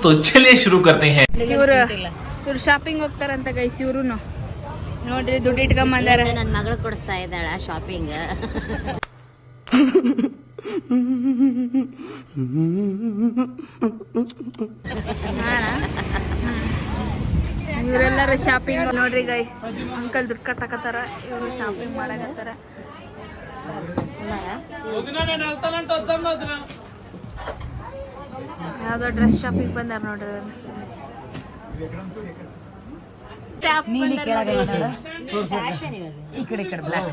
तो चलिए शुरू करते हैं. ಇವ್ರು ಶಾಪಿಂಗ್ ಹೋಗ್ತಾರಂತ ಗೈಸ್. ಇವ್ರು ನೋಡ್ರಿ ದುಡ್ಡು ಇಟ್ಕೊಂಬಂದಾರ. ನನ್ನ ಮಗಳು ಕೊಡಿಸ್ತಾ ಇದ್ದಾಳ ಶಾಪಿಂಗ್. ಇವರೆಲ್ಲರೂ ಶಾಪಿಂಗ್ ನೋಡ್ರಿ ಗೈಸ್. ಅಂಕಲ್ ದುಡ್ಡು ಕಟ್ಟಕತ್ತಾರ, ಇವರು ಶಾಪಿಂಗ್ ಮಾಡಕತ್ತಾರ. ಯಾವ್ದೋ ಡ್ರೆಸ್ ಶಾಪಿಂಗ್ ಬಂದಾರ ನೋಡ್ರಿ. ಈ ಕಡೆ ಬ್ಲಾಕ್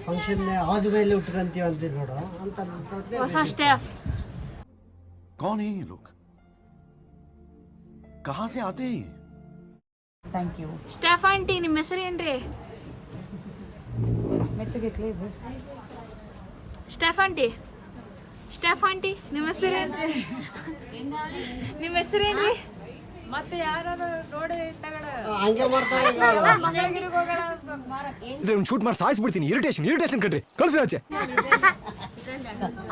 ಫಂಕ್ಷನ್ ಆದ್ಮೇಲೆ ಉಟ್ಕೊಂತೀವಿ ಅಂತ ನೋಡ ಅಂತ ಹೊಸ ಸ್ಟಾಫ್. कौन है ये लोग? कहाँ से आते हैं? Thank you. ಸ್ಟಾಫ್ ಆಂಟಿ, ನಿಮ್ಮ ಹೆಸರು ಏನ್ರಿ? ಸ್ಟಾಫ್ ಆಂಟಿ, ಸ್ಟಾಫ್ ಆಂಟಿ ನಿಮ್ಮ ಹೆಸರು ನಿಮ್ಮ ಹೆಸರೇನ್ರಿ? ಮತ್ತೆ ಯಾರು ನೋಡಿ ಹಂಗೆ ಮಾಡ್ತಾರೆ. ಶೂಟ್ ಮಾಡಿ ಸಾಯಿಸ್ಬಿಡ್ತೀನಿ. ಇರಿಟೇಷನ್ ಕಣ್ರಿ, ಕಳ್ಸಿ ಆಚೆ.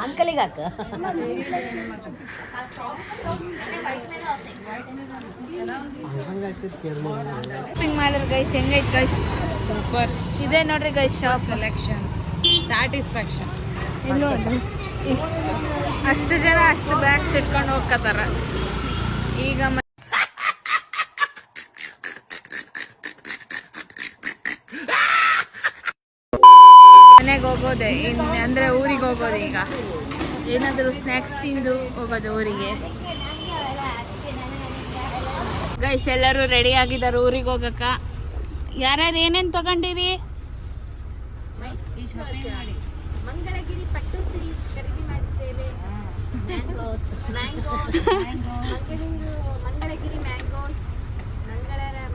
ಅಂಕಲಿಗೆ ಹಾಕ. ಶಾಪಿಂಗ್ ಮಾಡಿದ್ರೆ ಗೈಸ್ ಹೆಂಗೈತೆ ಗೈಸ್? ಸೂಪರ್ ಇದೆ ನೋಡ್ರಿ ಗೈಸ್. Shop selection, satisfaction. ಅಷ್ಟು ಜನ ಅಷ್ಟು ಬ್ಯಾಗ್ಸ್ ಇಟ್ಕೊಂಡು ಹೋಗ್ಕತ್ತಾರ. ಈಗ ಮನೆಗೆ ಹೋಗೋದೆ, ಅಂದ್ರೆ ಊರಿಗೆ ಹೋಗೋದು. ಈಗ ಏನಾದರೂ ಸ್ನ್ಯಾಕ್ಸ್ ತಿಂದು ಹೋಗೋದು ಊರಿಗೆ. ಗೈಸ್ ಎಲ್ಲರೂ ರೆಡಿ ಆಗಿದ್ದಾರೆ ಊರಿಗೆ ಹೋಗಕ್ಕ. ಯಾರ್ಯಾರು ಏನೇನು ತಗೊಂಡಿರಿ? ಮಂಗಳಗಿರಿ ಪಟ್ಟು ಸಿರಿ ಖರೀದಿ ಮಾಡಿದ್ದೇವೆ. ಮಂಗಳಗಿರಿ ಮ್ಯಾಂಗೋಸ್,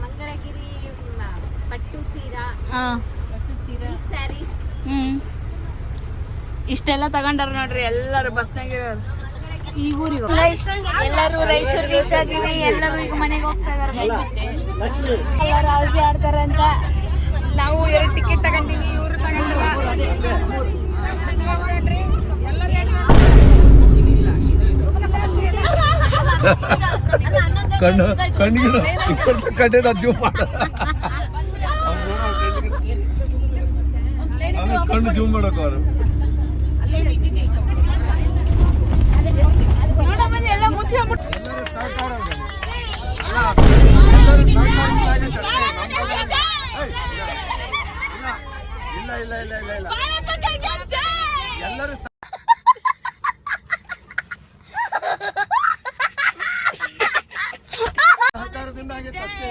ಮಂಗಳಗಿರಿ ಪಟ್ಟು ಸೀರಾ, ಸಿಲ್ಕ್ ಸ್ಯಾರೀಸ್. ಇಷ್ಟೆಲ್ಲ ತಗೊಂಡಾರ ನೋಡ್ರಿ ಎಲ್ಲರೂ ಬಸ್ನಾಗಿರೋರು. ಈ ಊರಿಗೆ ಎಲ್ಲರೂ ರಾಯಚೂರು ರೀಚ್ ಆಗಿವಿ. ಎಲ್ಲರೂ ಈಗ ಮನೆಗೆ ಹೋಗ್ತಾ ಇದಾರೆ. ಎಲ್ಲರೂ ಔಸಿ ಆಡ್ತಾರಂತ. ನಾವು 2 ಟಿಕೆಟ್ ತಗೊಂಡಿವಿ, ಇವರು ತಗೊಂಡಿಲ್ಲ. ಕಣ್ಣಿಗೆ ಜೂಮ್ ಮಾಡ, ಕಣ್ಣು ಜೂಮ್ ಮಾಡೋಕೆ ಅವರು ಎಲ್ಲ ಮುಚ್ಚಿ ಇಲ್ಲ ಎಲ್ಲರೂ ಸಹಕಾರದಿಂದ ಆಗೈತೆ ಅಷ್ಟೇ.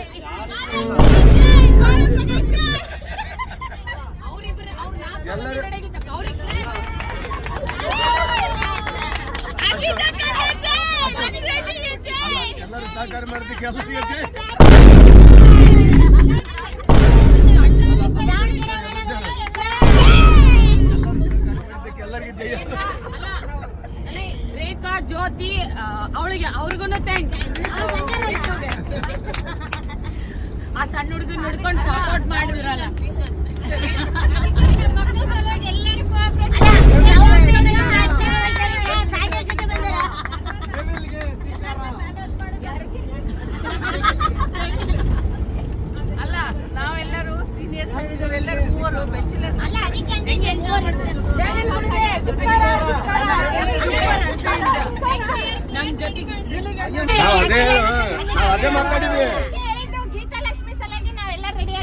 ಎಲ್ಲರೂ ಸಹಕಾರ ಮಾಡಿದ್ದಕ್ಕೆ ಎಲ್ಲರಿಗೆ ಜಯ. ರೇಖಾ, ಜ್ಯೋತಿ, ಅವ್ರಿಗೂ ಥ್ಯಾಂಕ್ಸ್. ಆ ಸಣ್ಣ ಹುಡುಗನ್ ನೋಡ್ಕೊಂಡು ಸಪೋರ್ಟ್ ಮಾಡಿದ್ರಲ್ಲ. ಅಲ್ಲ, ನಾವೆಲ್ಲರೂ ಸೀನಿಯರ್ಸ್, ಎಲ್ಲರೂ ಮೂವರು ಬ್ಯಾಚುಲರ್ಸ್. ನಮ್ ಜೊತೆಗೆ ಅದೇ ಮಾತಾಡಿದ್ವಿ. ಗೀತಾಲಕ್ಷ್ಮಿ ಸಲಾಗಿ ನಾವೆಲ್ಲ ರೆಡಿ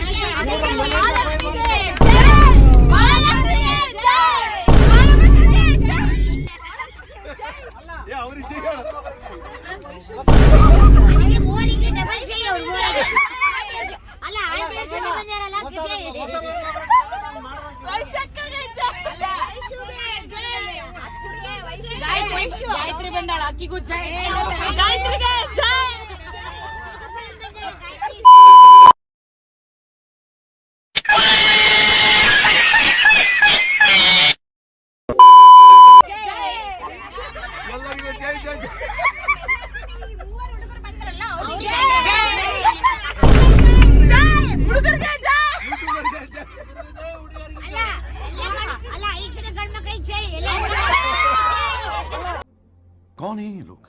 ಗಾಯತ್ರಿ ಬಂದಾಳ, ಅಕ್ಕಿಗೂ ಜೈ. ಅಲ್ಲ ಈ ಜನ ಗಂಡ ಮಕ್ಕಳಿಗೆ ಜೈ. कौन है ये लोग?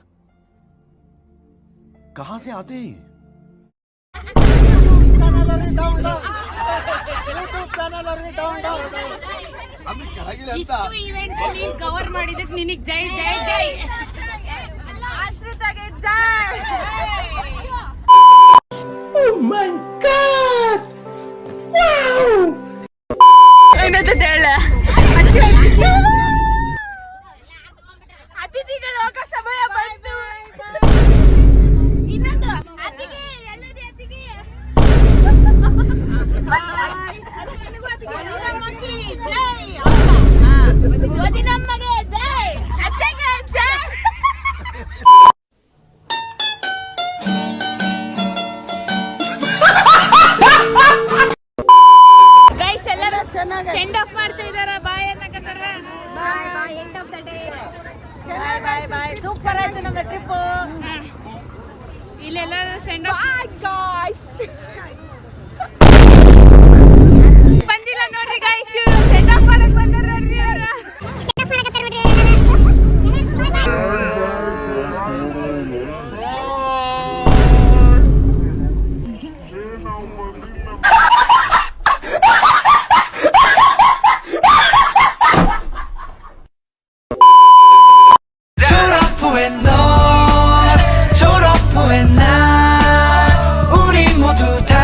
कहां से आते हैं? ಅಂದ್ರೆ ಕೆಳಗಿಳಿ ಅಂತ ಇಷ್ಟು ಇವೆಂಟ್ ನೀನ್ ಕವರ್ ಮಾಡಿದಕ್ ನಿನಗ್ ಜೈ ಜೈ ಜೈ. ಆಶ್ರಿತಾಗೆ ಜೈ. ಏನಂತ ಹೇಳ ಅತಿಥಿಗಳ ಹೋಗೋ ಸಮಯ ಬಂತು. ಇನ್ನೊಂದು ಅತಿಗೆ ಎಲ್ಲದಿ ಅತಿಗೆ ನಮಗೆ ಜೈ ಅತ್ತೆಗೆ ಜೈ. ಗೈಸ್ ಎಲ್ಲರೂ ಸೆಂಡ್ ಆಫ್ ಮಾಡ್ತಾ ಇದಾರೆ. ಬಾಯ್ ಅನ್ನಕತ್ತಾರ. Bye bye end of the day. Bye bye bye. Super ಆಯ್ತು ನಮ್ಮ ಟ್ರಿಪ್. ಇಲ್ಲೆಲ್ಲರೂ ಸೆಂಡ್ ಆಫ್. Bye guys.